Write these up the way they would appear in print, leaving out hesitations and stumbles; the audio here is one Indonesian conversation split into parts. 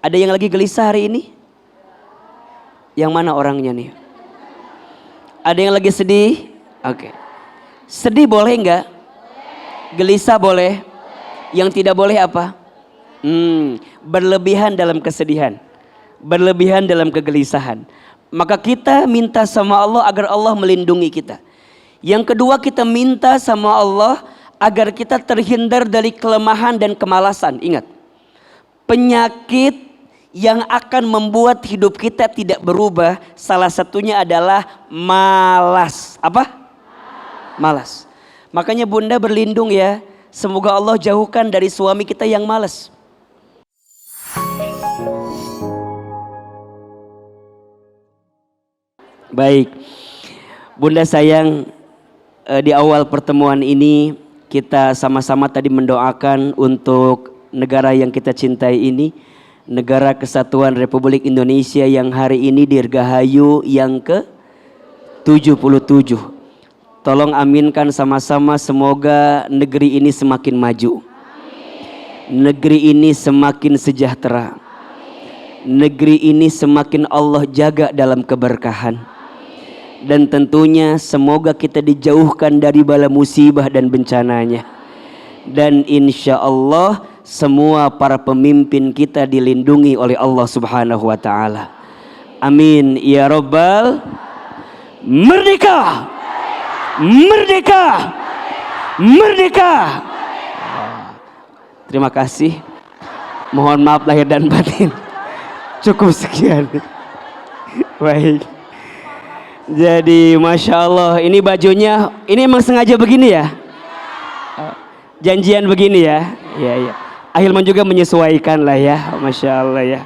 Ada yang lagi gelisah hari ini? Yang mana orangnya nih? Ada yang lagi sedih? Oke. Sedih boleh enggak? Gelisah boleh? Yang tidak boleh apa? Berlebihan dalam kesedihan, berlebihan dalam kegelisahan. Maka kita minta sama Allah agar Allah melindungi kita. Yang kedua, kita minta sama Allah agar kita terhindar dari kelemahan dan kemalasan. Ingat, penyakit yang akan membuat hidup kita tidak berubah, salah satunya adalah malas. Apa? Malas. Makanya Bunda berlindung ya, semoga Allah jauhkan dari suami kita yang malas. Baik, Bunda sayang, di awal pertemuan ini kita sama-sama tadi mendoakan untuk negara yang kita cintai ini, Negara Kesatuan Republik Indonesia yang hari ini dirgahayu yang ke-77. Tolong aminkan sama-sama, semoga negeri ini semakin maju. Negeri ini semakin sejahtera. Negeri ini semakin Allah jaga dalam keberkahan. Dan tentunya semoga kita dijauhkan dari bala musibah dan bencananya. Dan insya Allah semua para pemimpin kita dilindungi oleh Allah Subhanahu wa ta'ala. Amin ya Rabbal. Merdeka! Merdeka! Merdeka! Terima kasih. Mohon maaf lahir dan batin. Cukup sekian. Baik. Jadi Masya Allah, ini bajunya, ini emang sengaja begini ya? Janjian begini ya? Iya, iya. Ahilman juga menyesuaikan lah ya, Masya Allah ya.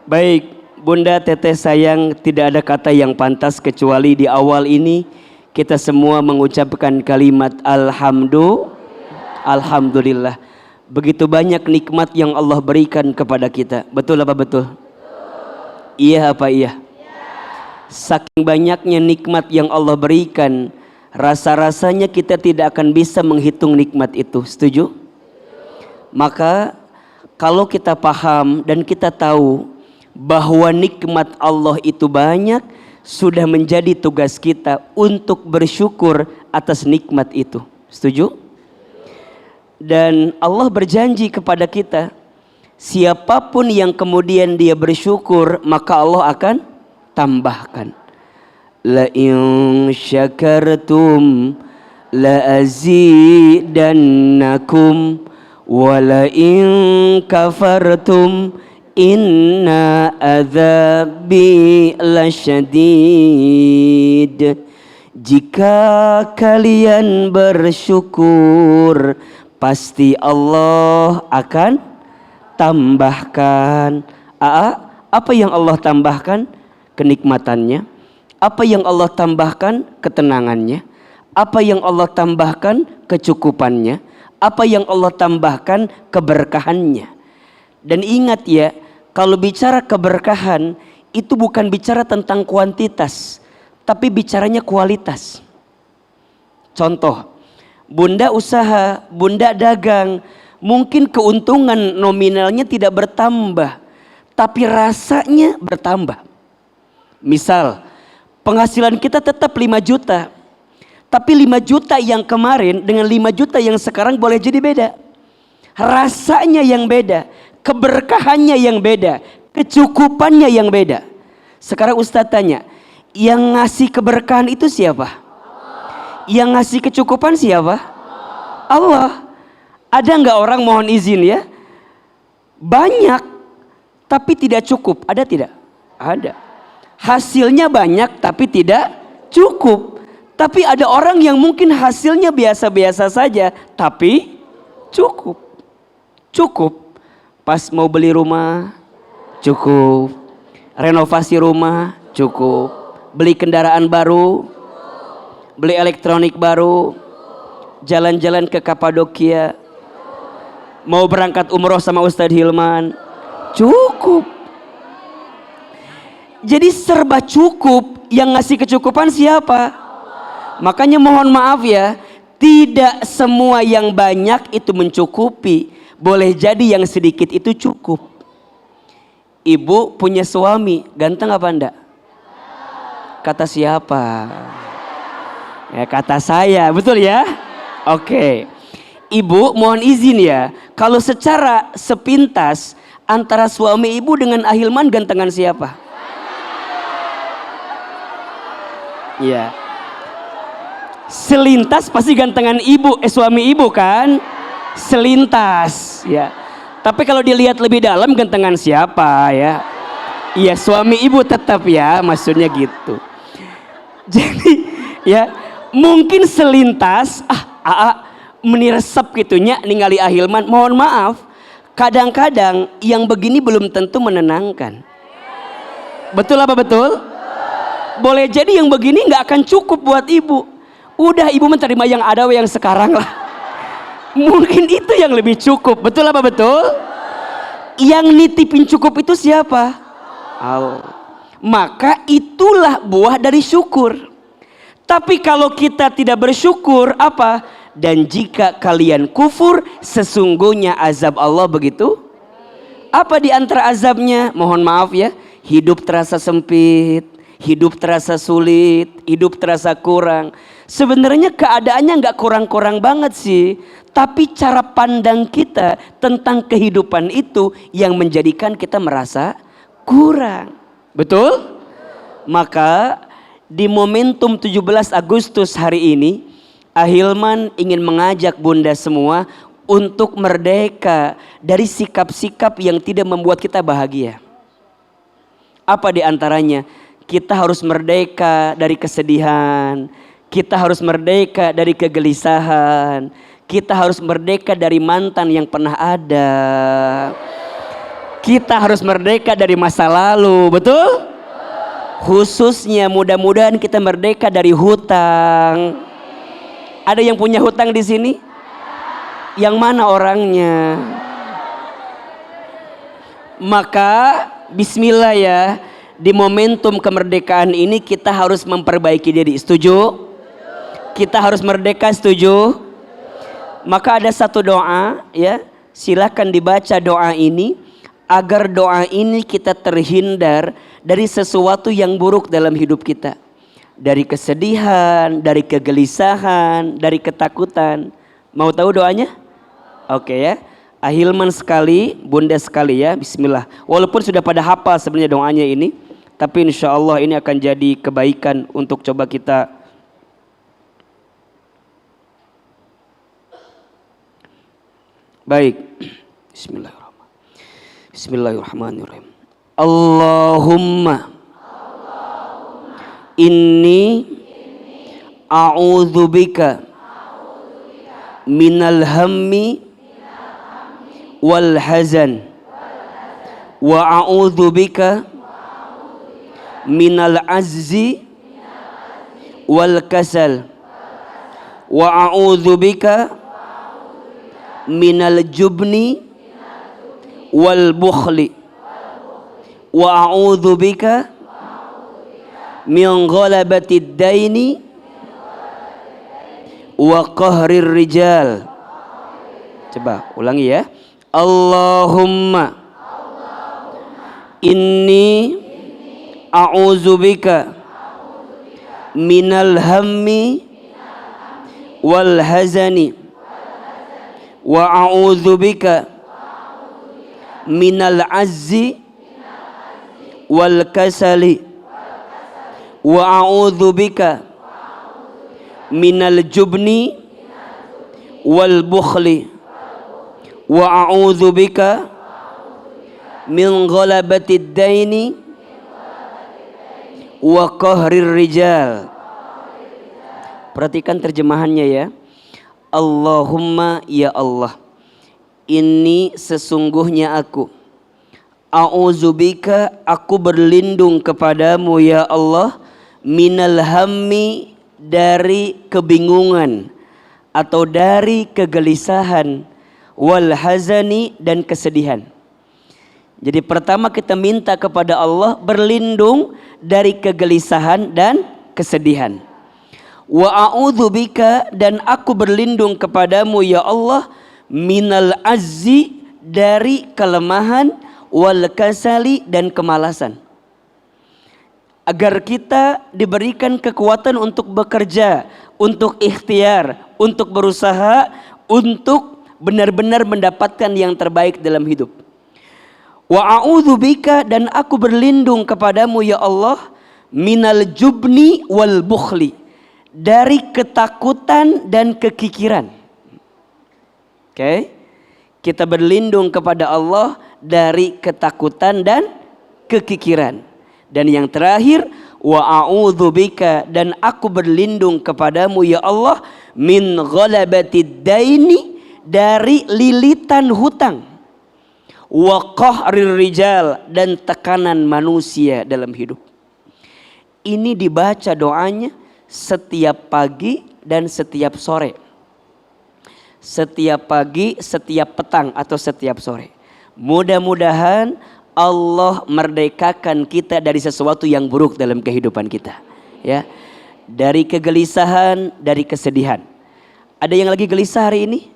Baik, Bunda Teteh sayang, tidak ada kata yang pantas kecuali di awal ini kita semua mengucapkan kalimat Alhamdulillah. Begitu banyak nikmat yang Allah berikan kepada kita. Betul apa betul? Iya apa iya? Saking banyaknya nikmat yang Allah berikan, rasa-rasanya kita tidak akan bisa menghitung nikmat itu. Setuju? Maka kalau kita paham dan kita tahu bahwa nikmat Allah itu banyak, sudah menjadi tugas kita untuk bersyukur atas nikmat itu. Setuju? Dan Allah berjanji kepada kita, siapapun yang kemudian dia bersyukur, maka Allah akan tambahkan. La in syakartum la azidannakum wa la in kafartum inna adzabi lasyadid. Jika kalian bersyukur, pasti Allah akan tambahkan. Apa yang Allah tambahkan? Kenikmatannya. Apa yang Allah tambahkan? Ketenangannya. Apa yang Allah tambahkan? Kecukupannya. Apa yang Allah tambahkan? Keberkahannya. Dan ingat ya, kalau bicara keberkahan itu bukan bicara tentang kuantitas, tapi bicaranya kualitas. Contoh, Bunda usaha, Bunda dagang, mungkin keuntungan nominalnya tidak bertambah, tapi rasanya bertambah. Misal, penghasilan kita tetap 5 juta, tapi 5 juta yang kemarin dengan 5 juta yang sekarang boleh jadi beda. Rasanya yang beda, keberkahannya yang beda, kecukupannya yang beda. Sekarang Ustadz tanya, yang ngasih keberkahan itu siapa? Yang ngasih kecukupan siapa? Allah. Ada nggak orang mohon izin ya? Banyak, tapi tidak cukup. Ada tidak? Ada. Hasilnya banyak, tapi tidak cukup. Tapi ada orang yang mungkin hasilnya biasa-biasa saja, tapi cukup. Cukup. Pas mau beli rumah, cukup. Renovasi rumah, cukup. Beli kendaraan baru, beli elektronik baru, jalan-jalan ke Kapadokia, mau berangkat umroh sama Ustadz Hilman, cukup. Jadi serba cukup, yang ngasih kecukupan siapa? Makanya mohon maaf ya, tidak semua yang banyak itu mencukupi. Boleh jadi yang sedikit itu cukup. Ibu punya suami, ganteng apa enggak? Kata siapa? Ya kata saya, betul ya? Oke. Ibu mohon izin ya, kalau secara sepintas antara suami ibu dengan Ahilman gantengan siapa? Ya. Selintas pasti gantengan ibu, suami ibu kan? Selintas ya. Tapi kalau dilihat lebih dalam gantengan siapa ya? Iya suami ibu tetap ya, maksudnya gitu. Jadi ya mungkin selintas meniresep gitunya ningali Ahilman. Mohon maaf, kadang-kadang yang begini belum tentu menenangkan. Betul apa betul? Boleh jadi yang begini nggak akan cukup buat ibu. Udah ibu menerima yang ada yang sekarang lah. Mungkin itu yang lebih cukup. Betul apa betul? Yang nitipin cukup itu siapa? Allah. Maka itulah buah dari syukur. Tapi kalau kita tidak bersyukur apa? Dan jika kalian kufur, sesungguhnya azab Allah begitu. Apa di antara azabnya? Mohon maaf ya, hidup terasa sempit, hidup terasa sulit, hidup terasa kurang. Sebenarnya keadaannya nggak kurang-kurang banget sih, tapi cara pandang kita tentang kehidupan itu yang menjadikan kita merasa kurang. Betul? Maka di momentum 17 Agustus hari ini, Ahilman ingin mengajak bunda semua untuk merdeka dari sikap-sikap yang tidak membuat kita bahagia. Apa di antaranya? Kita harus merdeka dari kesedihan, kita harus merdeka dari kegelisahan, kita harus merdeka dari mantan yang pernah ada, kita harus merdeka dari masa lalu, betul? Khususnya mudah-mudahan kita merdeka dari hutang. Ada yang punya hutang di sini? Yang mana orangnya? Maka bismillah ya, di momentum kemerdekaan ini kita harus memperbaiki diri. Setuju? Kita harus merdeka, setuju? Maka ada satu doa ya, silakan dibaca doa ini agar doa ini kita terhindar dari sesuatu yang buruk dalam hidup kita. Dari kesedihan, dari kegelisahan, dari ketakutan. Mau tahu doanya? Oke ya. Ahilman sekali, bunda sekali ya, bismillah. Walaupun sudah pada hafal sebenarnya doanya ini, tapi insya Allah ini akan jadi kebaikan untuk coba kita. Baik. Bismillahirrahmanirrahim. Bismillahirrahmanirrahim. Allahumma inni a'udzubika minal hammi wal hazan wa a'udzubika minal azzi wal kasal wa a'udzubika minal jubni wal bukhli wa a'udzubika min ghalabatid daini wa qahrir rijal. Coba ulangi ya. Allahumma inni a'udzubika minal hammi wal hazani wa a'udzubika minal azzi wal kasali wa a'udzubika minal jubni wal bukhli wa a'udzubika min ghalabatid daini wa qahrir rijal. Perhatikan terjemahannya ya. Allahumma ya Allah, ini sesungguhnya aku, a'udzubika aku berlindung kepadamu ya Allah, minal hammi dari kebingungan atau dari kegelisahan, wal hazani dan kesedihan. Jadi pertama kita minta kepada Allah berlindung dari kegelisahan dan kesedihan. Wa a'udzubika dan aku berlindung kepadamu ya Allah minal azzi dari kelemahan, wal kasali, dan kemalasan. Agar kita diberikan kekuatan untuk bekerja, untuk ikhtiar, untuk berusaha, untuk benar-benar mendapatkan yang terbaik dalam hidup. Wa a'udzubika, dan aku berlindung kepadamu ya Allah, minal jubni wal bukhli, dari ketakutan dan kekikiran. Oke. Kita berlindung kepada Allah dari ketakutan dan kekikiran. Dan yang terakhir, wa a'udzubika, dan aku berlindung kepadamu ya Allah, min ghalabatid daini, dari lilitan hutang, wa qahrir rijal, dan tekanan manusia dalam hidup. Ini dibaca doanya setiap pagi dan setiap sore. Setiap pagi, setiap petang, atau setiap sore. Mudah-mudahan Allah merdekakan kita dari sesuatu yang buruk dalam kehidupan kita, ya. Dari kegelisahan, dari kesedihan. Ada yang lagi gelisah hari ini?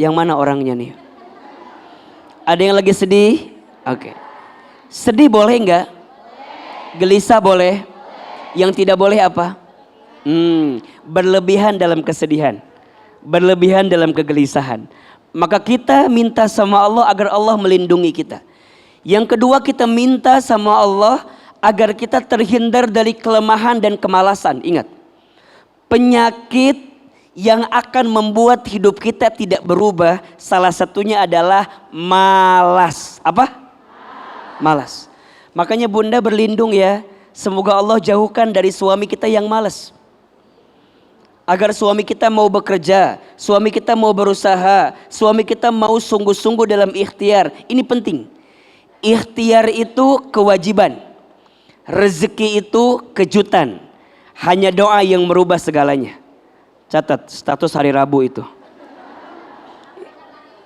Yang mana orangnya nih? Ada yang lagi sedih? Oke. Sedih boleh enggak? Gelisah boleh? Yang tidak boleh apa? Berlebihan dalam kesedihan, berlebihan dalam kegelisahan. Maka kita minta sama Allah agar Allah melindungi kita. Yang kedua, kita minta sama Allah agar kita terhindar dari kelemahan dan kemalasan. Ingat, penyakit yang akan membuat hidup kita tidak berubah, salah satunya adalah malas. Apa? Malas. Makanya Bunda berlindung ya, semoga Allah jauhkan dari suami kita yang malas. Agar suami kita mau bekerja, suami kita mau berusaha, suami kita mau sungguh-sungguh dalam ikhtiar. Ini penting. Ikhtiar itu kewajiban, rezeki itu kejutan. Hanya doa yang merubah segalanya. Catat status hari Rabu itu.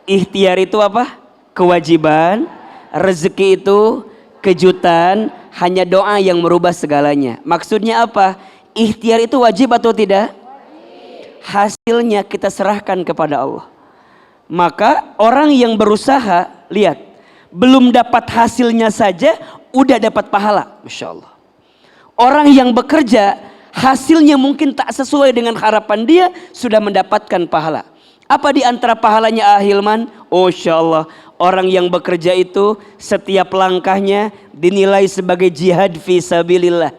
Ikhtiar itu apa? Kewajiban. Rezeki itu kejutan. Hanya doa yang merubah segalanya. Maksudnya apa? Ikhtiar itu wajib atau tidak? Hasilnya kita serahkan kepada Allah. Maka orang yang berusaha, lihat, belum dapat hasilnya saja udah dapat pahala, Masya Allah. Orang yang bekerja, hasilnya mungkin tak sesuai dengan harapan dia, sudah mendapatkan pahala. Apa di antara pahalanya Ahilman? Oh Insya Allah, orang yang bekerja itu setiap langkahnya dinilai sebagai jihad fi sabilillah.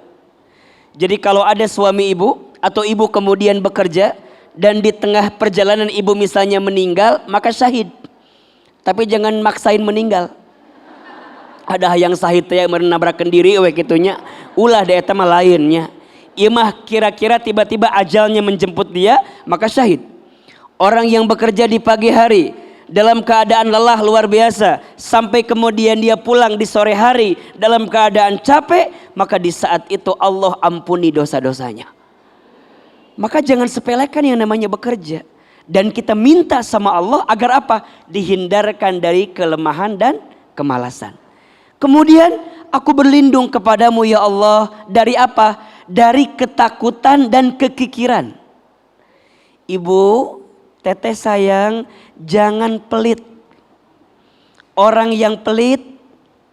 Jadi kalau ada suami ibu atau ibu kemudian bekerja dan di tengah perjalanan ibu misalnya meninggal, maka syahid. Tapi jangan maksain meninggal. Ada yang syahid ya menabrakan diri we kitunya, ulah da eta mah lainnya. Ieu mah kira-kira tiba-tiba ajalnya menjemput dia, maka syahid. Orang yang bekerja di pagi hari dalam keadaan lelah luar biasa, sampai kemudian dia pulang di sore hari dalam keadaan capek, maka di saat itu Allah ampuni dosa-dosanya. Maka jangan sepelekan yang namanya bekerja. Dan kita minta sama Allah agar apa? Dihindarkan dari kelemahan dan kemalasan. Kemudian aku berlindung kepadamu ya Allah dari apa? Dari ketakutan dan kekikiran. Ibu, teteh sayang, jangan pelit. Orang yang pelit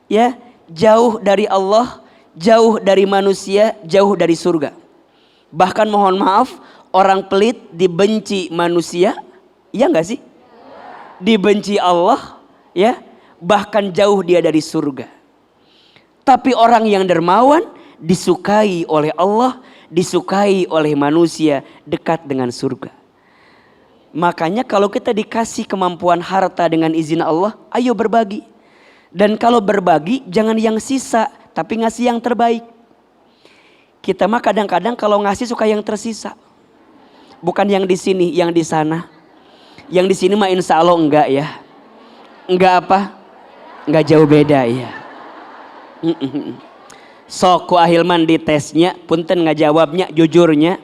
ya jauh dari Allah, jauh dari manusia, jauh dari surga. Bahkan mohon maaf, orang pelit dibenci manusia, iya enggak sih? Dibenci Allah, ya, bahkan jauh dia dari surga. Tapi orang yang dermawan disukai oleh Allah, disukai oleh manusia, dekat dengan surga. Makanya kalau kita dikasih kemampuan harta dengan izin Allah, ayo berbagi. Dan kalau berbagi jangan yang sisa, tapi ngasih yang terbaik. Kita mah kadang-kadang kalau ngasih suka yang tersisa. Bukan yang di sini, yang di sana. Yang di sini mah insya Allah enggak ya. Enggak apa? Enggak jauh beda ya. Sok ku Ahilman di tesnya, punten nggak jawabnya jujurnya.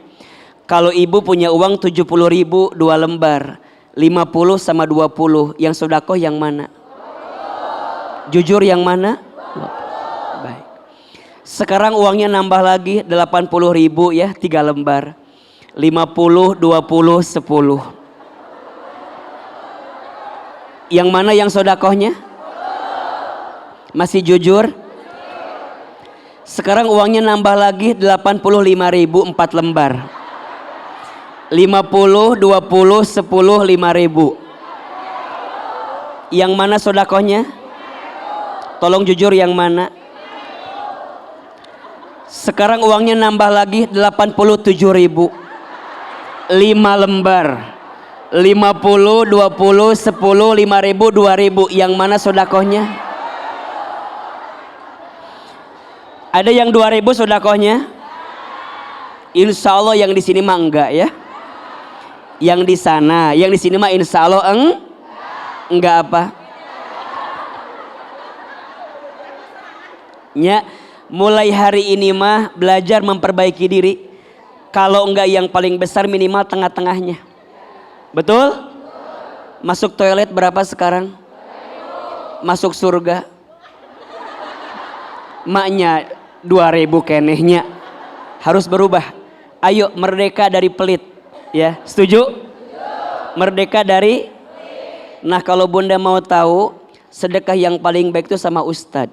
Kalau ibu punya uang 70.000 2 lembar, 50 sama 20, yang sedekah yang mana? Jujur yang mana? Baik. Sekarang uangnya nambah lagi 80.000 ya, 3 lembar. 50, 20, 10. Yang mana yang sedekahnya? Masih jujur? Sekarang uangnya nambah lagi 85.000 4 lembar. 50, 20, 10, 5.000. Yang mana sodakohnya? Tolong jujur, yang mana? Sekarang uangnya nambah lagi 87.000. 5 lembar. 50, 20, 10, 5.000, 2.000. Yang mana sodakohnya? Ada yang 2.000 sodakohnya? Insya Allah yang di sini mah enggak ya. Yang di sana, yang di sini mah insya Allah enggak apa? Ya, mulai hari ini mah belajar memperbaiki diri. Kalau enggak yang paling besar minimal tengah-tengahnya. Betul? Masuk toilet berapa sekarang? Masuk surga? Maknya 2.000 kenehnya. Harus berubah. Ayo merdeka dari pelit. Ya, setuju? Merdeka dari. Nah, kalau Bunda mau tahu sedekah yang paling baik itu sama ustad.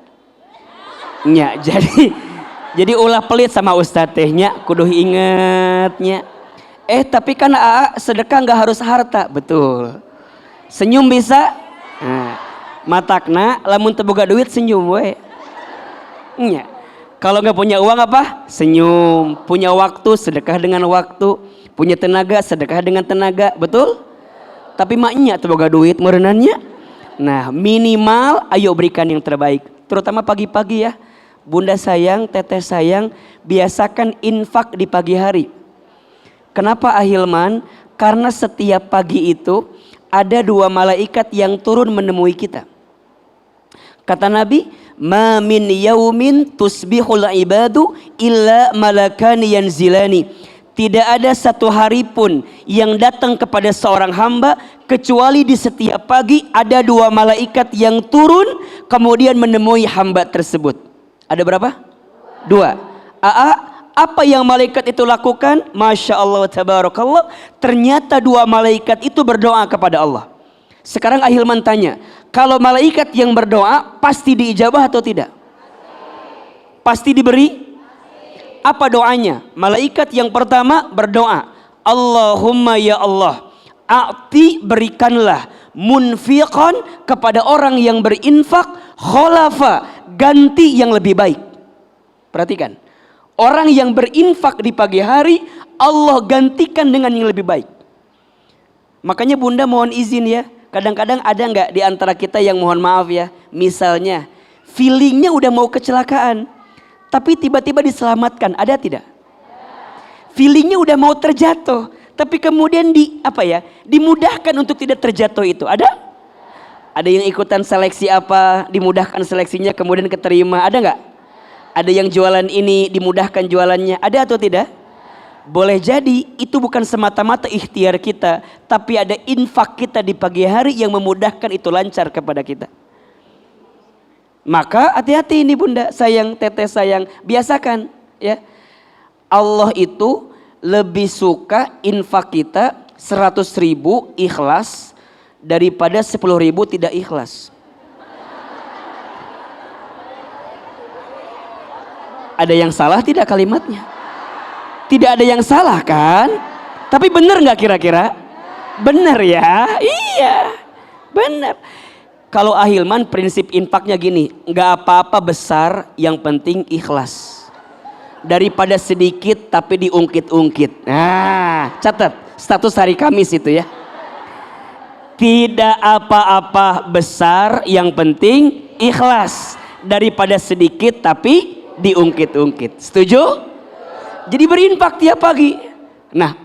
Nya, jadi ulah pelit sama ustad tehnya, kudu ingetnya. Tapi kan sedekah nggak harus harta, betul. Senyum bisa. Nah, matakna lamun teu boga duit senyum we. Nya. Kalau nggak punya uang apa? Senyum. Punya waktu, sedekah dengan waktu. Punya tenaga, sedekah dengan tenaga, betul? Tapi maknya teu boga duit meureunannya. Nah, minimal ayo berikan yang terbaik. Terutama pagi-pagi ya. Bunda sayang, teteh sayang, biasakan infak di pagi hari. Kenapa Ahilman? Karena setiap pagi itu ada 2 malaikat yang turun menemui kita. Kata Nabi, ma min yaumin tusbihul ibadu illa malakani yanzilani. Tidak ada satu hari pun yang datang kepada seorang hamba kecuali di setiap pagi ada 2 malaikat yang turun kemudian menemui hamba tersebut. Ada berapa? 2. Apa yang malaikat itu lakukan? Masya Allah tabarakallah. Ternyata 2 malaikat itu berdoa kepada Allah. Sekarang Ahilman tanya, kalau malaikat yang berdoa pasti diijabah atau tidak? Pasti diberi? Apa doanya? Malaikat yang pertama berdoa, Allahumma ya Allah, a'ti berikanlah, munfiqan kepada orang yang berinfak, kholafa ganti yang lebih baik. Perhatikan. Orang yang berinfak di pagi hari Allah gantikan dengan yang lebih baik. Makanya Bunda mohon izin ya. Kadang-kadang ada nggak di antara kita yang mohon maaf ya. Misalnya feelingnya udah mau kecelakaan. Tapi tiba-tiba diselamatkan. Ada tidak? Feelingnya udah mau terjatuh. Tapi kemudian dimudahkan untuk tidak terjatuh itu. Ada? Ada yang ikutan seleksi apa. Dimudahkan seleksinya kemudian keterima. Ada nggak? Ada yang jualan ini dimudahkan jualannya, ada atau tidak? Boleh jadi itu bukan semata-mata ikhtiar kita, tapi ada infak kita di pagi hari yang memudahkan itu lancar kepada kita. Maka hati-hati ini Bunda, sayang, teteh sayang, biasakan ya. Allah itu lebih suka infak kita 100.000 ikhlas daripada 10.000 tidak ikhlas. Ada yang salah tidak kalimatnya? Tidak ada yang salah kan? Tapi benar nggak kira-kira? Benar ya? Iya, benar. Kalau Ahilman prinsip infaknya gini, nggak apa-apa besar, yang penting ikhlas. Daripada sedikit tapi diungkit-ungkit. Nah, catat status hari Kamis itu ya. Tidak apa-apa besar, yang penting ikhlas. Daripada sedikit tapi diungkit-ungkit. Setuju? Jadi berinfak tiap pagi. Nah,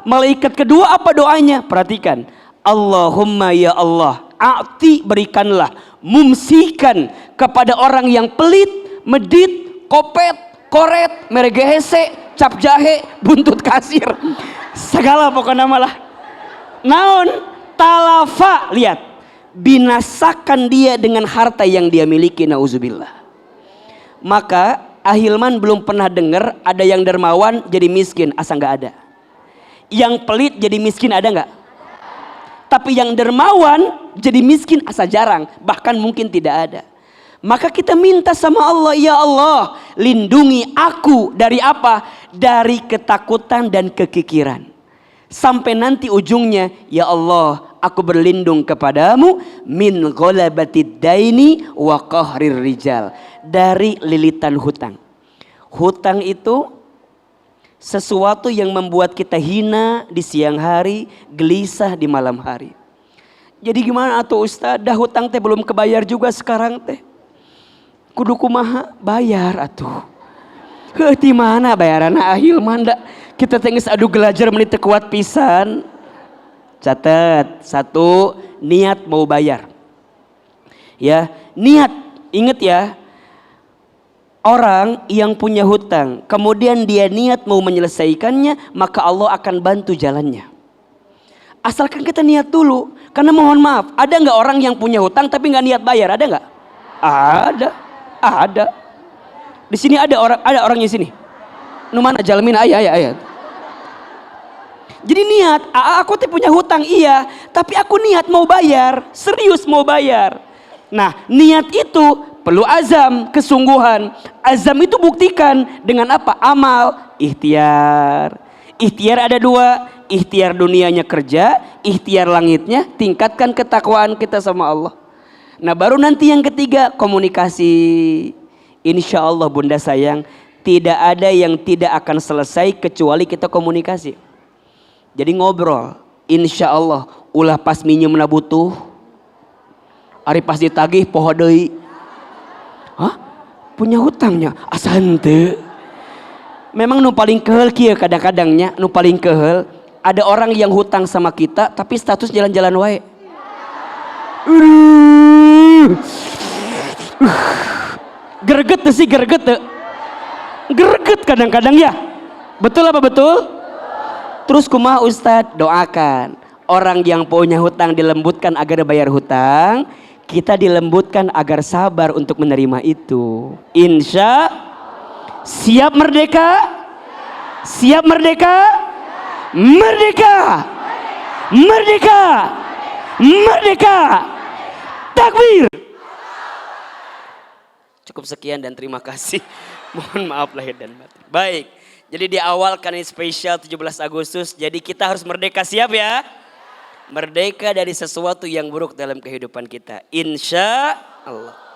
malaikat kedua apa doanya? Perhatikan. Allahumma ya Allah, a'ti berikanlah, mumsikan kepada orang yang pelit, medit, kopet, koret, meregehese, cap jahe, buntut kasir. Segala pokoknya malah. Naon? Talafa, lihat. Binasakan dia dengan harta yang dia miliki, nauzubillah. Maka Ahilman belum pernah dengar ada yang dermawan jadi miskin, asa nggak ada. Yang pelit jadi miskin ada nggak? Tapi yang dermawan jadi miskin asa jarang, bahkan mungkin tidak ada. Maka kita minta sama Allah, ya Allah, lindungi aku dari apa? Dari ketakutan dan kekikiran. Sampai nanti ujungnya, ya Allah, aku berlindung kepadamu min ghalabatid daini wa qahrir rijal. Dari lilitan hutang. Hutang itu sesuatu yang membuat kita hina di siang hari, gelisah di malam hari. Jadi gimana atuh Ustaz? Dah hutang teh belum kebayar juga sekarang teh. Kudu kumaha bayar atuh. Heuh ti mana bayaranna ahil manda. Kita teh geus adu gelajar menit teu kuat pisan. Catat, 1, niat mau bayar. Ya, niat, ingat ya. Orang yang punya hutang, kemudian dia niat mau menyelesaikannya, maka Allah akan bantu jalannya. Asalkan kita niat dulu. Karena mohon maaf, ada nggak orang yang punya hutang tapi nggak niat bayar? Ada nggak? Ada. Di sini ada orangnya di sini. Nu mana jalmin ayah. Jadi niat, aku tuh punya hutang iya, tapi aku niat mau bayar, serius mau bayar. Nah, niat itu perlu azam, kesungguhan. Azam itu buktikan dengan apa? Amal, ikhtiar. Ikhtiar ada 2, ikhtiar dunianya kerja, ikhtiar langitnya tingkatkan ketakwaan kita sama Allah. Nah baru nanti yang ketiga komunikasi. Insya Allah bunda sayang, tidak ada yang tidak akan selesai kecuali kita komunikasi. Jadi ngobrol, insya Allah ulah pas minjem na butuh, ari pas ditagih poho deui. Hah? Punya hutangnya asante. Memang nu paling kehel kieu kadang-kadangnya, nu paling kehel ada orang yang hutang sama kita tapi status jalan-jalan wae. Greget sih, greget kadang-kadang ya. Betul apa betul? Terus kumaha Ustadz? Doakan orang yang punya hutang dilembutkan agar bayar hutang, kita dilembutkan agar sabar untuk menerima itu. Insya siap merdeka? Siap merdeka? Merdeka! Merdeka! Merdeka! Takbir! Cukup sekian dan terima kasih. Mohon maaf lahir dan batin. Baik, jadi di awal kan ini spesial 17 Agustus. Jadi kita harus merdeka, siap ya? Merdeka dari sesuatu yang buruk dalam kehidupan kita. Insya Allah.